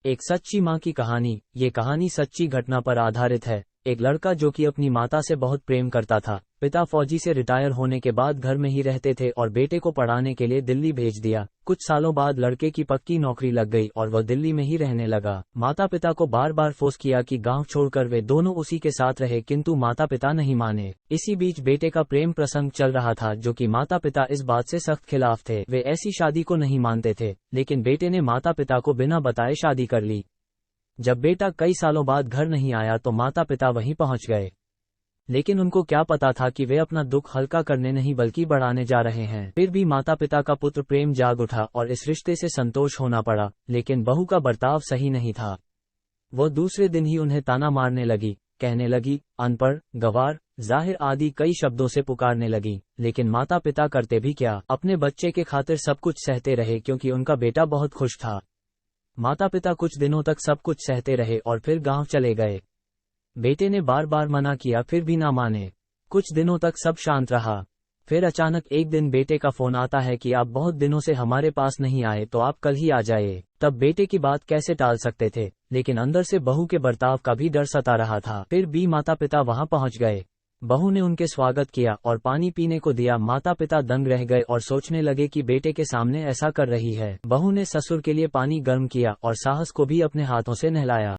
एक सच्ची माँ की कहानी। ये कहानी सच्ची घटना पर आधारित है। एक लड़का जो कि अपनी माता से बहुत प्रेम करता था। पिता फौजी से रिटायर होने के बाद घर में ही रहते थे और बेटे को पढ़ाने के लिए दिल्ली भेज दिया। कुछ सालों बाद लड़के की पक्की नौकरी लग गई और वह दिल्ली में ही रहने लगा। माता पिता को बार बार फोर्स किया कि गांव छोड़कर वे दोनों उसी के साथ रहे, किंतु माता पिता नहीं माने। इसी बीच बेटे का प्रेम प्रसंग चल रहा था, जो कि माता पिता इस बात से सख्त खिलाफ थे। वे ऐसी शादी को नहीं मानते थे, लेकिन बेटे ने माता पिता को बिना बताए शादी कर ली। जब बेटा कई सालों बाद घर नहीं आया तो माता पिता वहीं पहुंच गए, लेकिन उनको क्या पता था कि वे अपना दुख हल्का करने नहीं बल्कि बढ़ाने जा रहे हैं। फिर भी माता पिता का पुत्र प्रेम जाग उठा और इस रिश्ते से संतोष होना पड़ा, लेकिन बहू का बर्ताव सही नहीं था। वो दूसरे दिन ही उन्हें ताना मारने लगी, कहने लगी अनपढ़, गंवार, जाहिर आदि कई शब्दों से पुकारने लगी। लेकिन माता पिता करते भी क्या, अपने बच्चे के खातिर सब कुछ सहते रहे, क्योंकि उनका बेटा बहुत खुश था। माता पिता कुछ दिनों तक सब कुछ सहते रहे और फिर गांव चले गए। बेटे ने बार बार मना किया, फिर भी ना माने। कुछ दिनों तक सब शांत रहा। फिर अचानक एक दिन बेटे का फोन आता है कि आप बहुत दिनों से हमारे पास नहीं आए, तो आप कल ही आ जाइए। तब बेटे की बात कैसे टाल सकते थे, लेकिन अंदर से बहू के बर्ताव का भी डर सता रहा था। फिर भी माता पिता वहां पहुंच गए। बहू ने उनके स्वागत किया और पानी पीने को दिया। माता पिता दंग रह गए और सोचने लगे कि बेटे के सामने ऐसा कर रही है। बहू ने ससुर के लिए पानी गर्म किया और साहस को भी अपने हाथों से नहलाया।